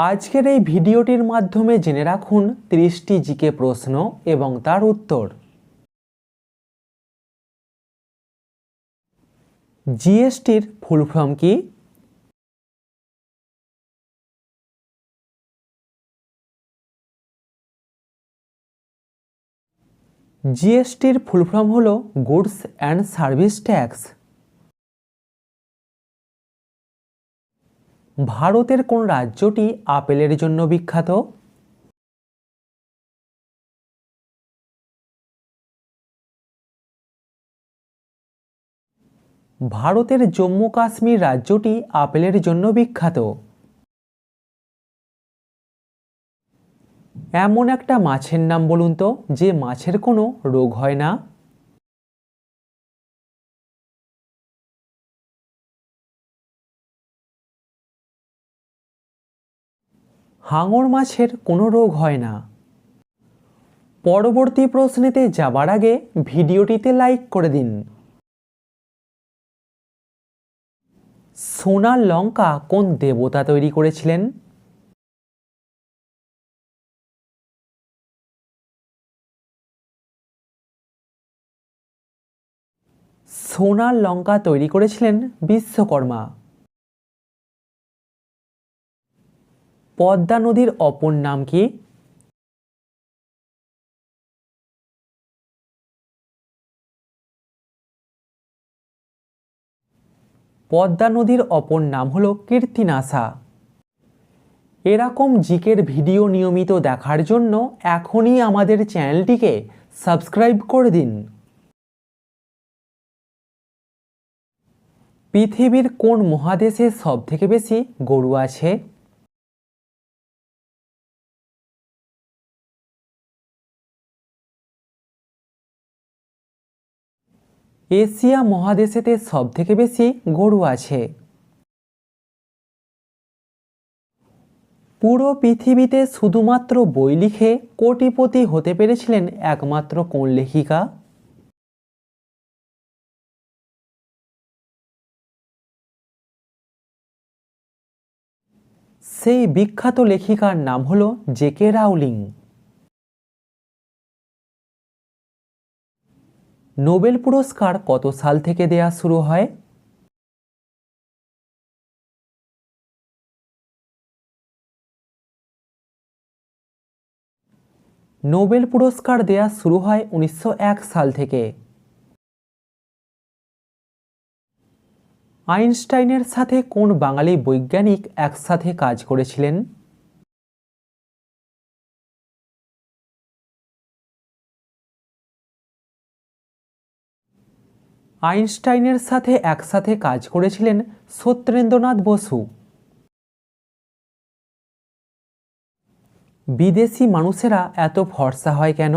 আজকের এই ভিডিওটির মাধ্যমে জেনে রাখুন 30টি জিকে প্রশ্ন এবং তার উত্তর। জিএসটির ফুল ফর্ম কি? জিএসটির ফুল ফর্ম হলো গুডস অ্যান্ড সার্ভিস ট্যাক্স। ভারতের কোন রাজ্যটি আপেলের জন্য বিখ্যাত? ভারতের জম্মু কাশ্মীর রাজ্যটি আপেলের জন্য বিখ্যাত। এমন একটা মাছের নাম বলুন তো যে মাছের কোনো রোগ হয় না। হাঙর মাছের কোনো রোগ হয় না। পরবর্তী প্রশ্নেতে যাবার আগে ভিডিওটিতে লাইক করে দিন। সোনার লঙ্কা কোন দেবতা তৈরি করেছিলেন? সোনার লঙ্কা তৈরি করেছিলেন বিশ্বকর্মা। পদ্মা নদীর অপর নাম কি? পদ্মা নদীর অপর নাম হলো কীর্তিনাশা। এরকম জিকের ভিডিও নিয়মিত দেখার জন্য এখনই আমাদের চ্যানেলটিকে সাবস্ক্রাইব করে দিন। পৃথিবীর কোন মহাদেশে সবথেকে বেশি গরু আছে? এশিয়া মহাদেশেতে সবথেকে বেশি গরু আছে। পুরো পৃথিবীতে শুধুমাত্র বই লিখে কোটিপতি হতে পেরেছিলেন একমাত্র কোন লেখিকা? সেই বিখ্যাত লেখিকার নাম হলো জেকে রাউলিং। নোবেল পুরস্কার কত সাল থেকে দেয়া শুরু হয়? নোবেল পুরস্কার দেয়া শুরু হয় 1901 সাল থেকে। আইনস্টাইনের সাথে কোন বাঙালি বৈজ্ঞানিক একসাথে কাজ করেছিলেন? আইনস্টাইনের সাথে একসাথে কাজ করেছিলেন সত্যেন্দ্রনাথ বসু। বিদেশি মানুষেরা এত ফর্সা হয় কেন?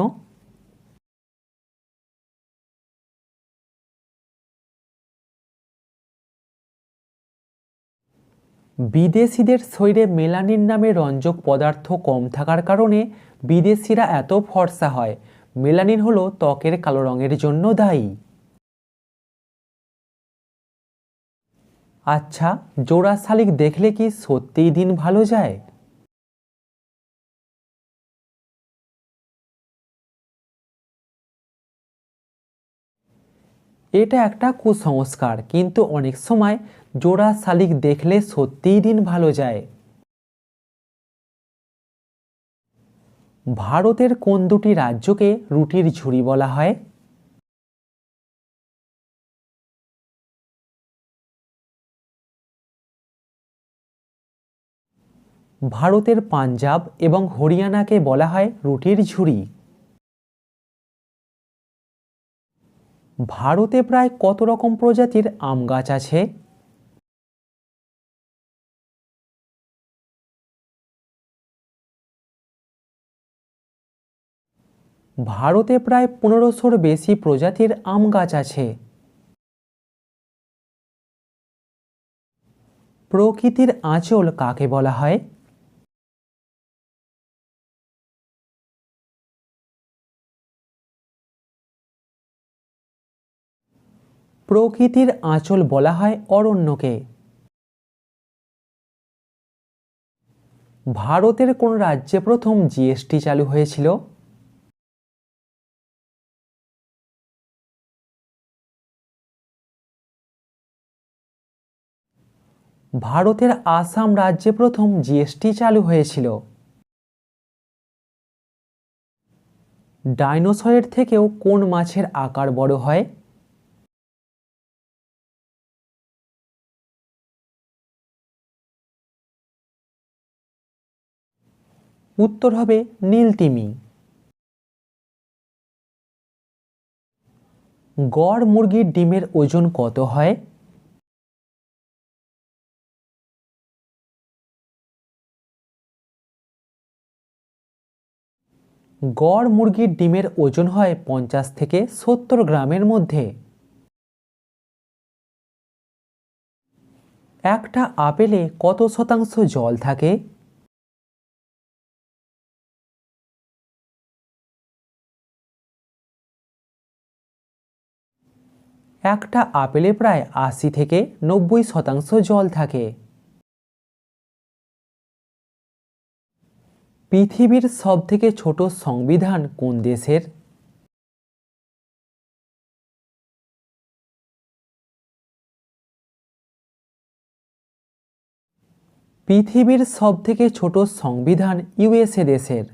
বিদেশিদের শরীরে মেলানিন নামে রঞ্জক পদার্থ কম থাকার কারণে বিদেশিরা এত ফর্সা হয়। মেলানিন হলো ত্বকের কালো রঙের জন্য দায়ী। আচ্ছা, জোড়া শালিক দেখলে কি সত্যিই দিন ভালো যায়? এটা একটা কুসংস্কার, কিন্তু অনেক সময় জোড়া শালিক দেখলে সত্যিই দিন ভালো যায়। ভারতের কোন দুটি রাজ্যকে রুটির ঝুড়ি বলা হয়? ভারতের পাঞ্জাব এবং হরিয়ানাকে বলা হয় রুটির ঝুড়ি। ভারতে প্রায় কত রকম প্রজাতির আম গাছ আছে? ভারতে প্রায় 1500-র বেশি প্রজাতির আম গাছ আছে। প্রকৃতির আঁচল কাকে বলা হয়? প্রকৃতির আঁচল বলা হয় অরণ্যকে। ভারতের কোন রাজ্যে প্রথম জিএসটি চালু হয়েছিল? ভারতের আসাম রাজ্যে প্রথম জিএসটি চালু হয়েছিল। ডাইনোসরের থেকেও কোন মাছের আকার বড় হয়? উত্তর হবে নীলতিমি। গড় মুরগির ডিমের ওজন কত হয়? গড় মুরগির ডিমের ওজন হয় 50 থেকে 70 গ্রামের মধ্যে। একটা আপেলে কত শতাংশ জল থাকে? একটা আপেলে প্রায় 80 থেকে 90% জল থাকে। পৃথিবীর সবথেকে ছোট সংবিধান কোন দেশের? পৃথিবীর সবথেকে ছোট সংবিধান ইউএসএ দেশের।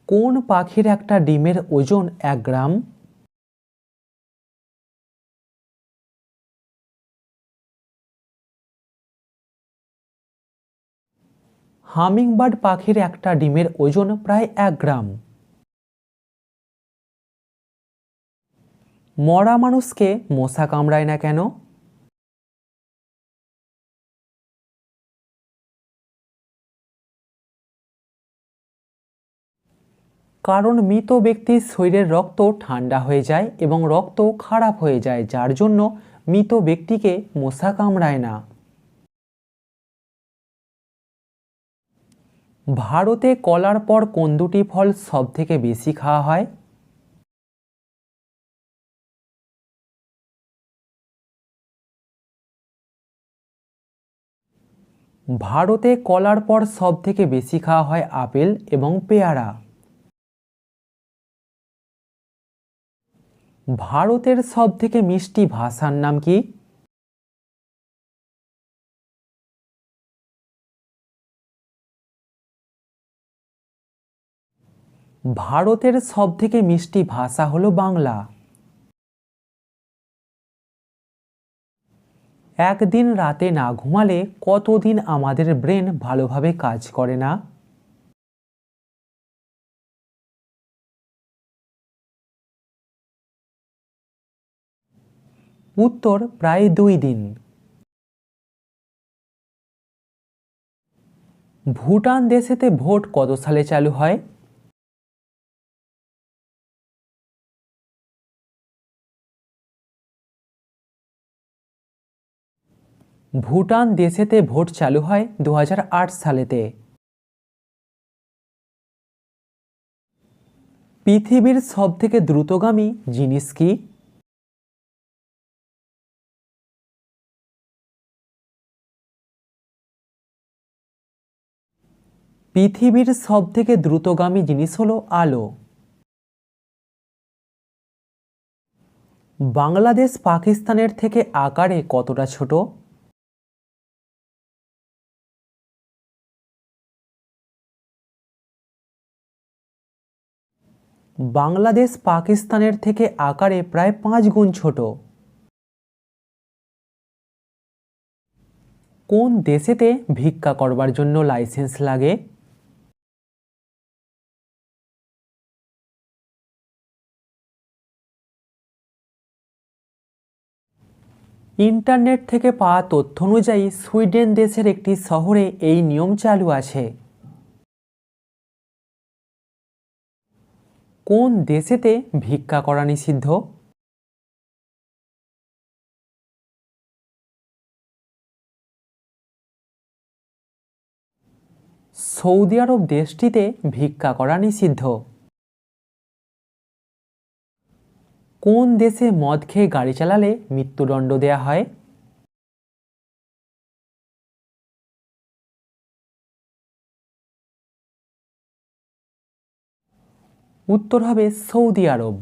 কোন পাখির একটা ডিমের ওজন 1 গ্রাম? হামিংবার্ড পাখির একটা ডিমের ওজন প্রায় 1 গ্রাম। মরা মানুষকে মশা কামড়ায় না কেন? কারণ মৃত ব্যক্তির শরীরের রক্ত ঠান্ডা হয়ে যায় এবং রক্ত খারাপ হয়ে যায়, যার জন্য মৃত ব্যক্তিকে মশা কামড়ায় না। ভারতে কলার পর কোন দুটি ফল সবথেকে বেশি খাওয়া হয়? ভারতে কলার পর সবথেকে বেশি খাওয়া হয় আপেল এবং পেয়ারা। ভারতের সবথেকে মিষ্টি ভাষার নাম কি? ভারতের সবথেকে মিষ্টি ভাষা হলো বাংলা। একদিন রাতে না ঘুমালে কতদিন আমাদের ব্রেন ভালোভাবে কাজ করে না? উত্তর প্রায় 2 দিন। ভুটান দেশেতে ভোট কত সালে চালু হয়? ভুটান দেশেতে ভোট চালু হয় 2008 সালেতে। পৃথিবীর সবথেকে দ্রুতগামী জিনিস কি? পৃথিবীর সবথেকে দ্রুতগামী জিনিস হলো আলো। বাংলাদেশ পাকিস্তানের থেকে আকারে কতটা ছোট? বাংলাদেশ পাকিস্তানের থেকে আকারে প্রায় 5 গুণ ছোট। কোন দেশেতে ভিক্ষা করবার জন্য লাইসেন্স লাগে? ইন্টারনেট থেকে পাওয়া তথ্য অনুযায়ী সুইডেন দেশের একটি শহরে এই নিয়ম চালু আছে। কোন দেশেতে ভিক্ষা করা নিষিদ্ধ? সৌদি আরব দেশটিতে ভিক্ষা করা নিষিদ্ধ। কোন দেশে মদ খেয়ে গাড়ি চালালে মৃত্যুদণ্ড দেয়া হয়? উত্তর হবে সৌদি আরব।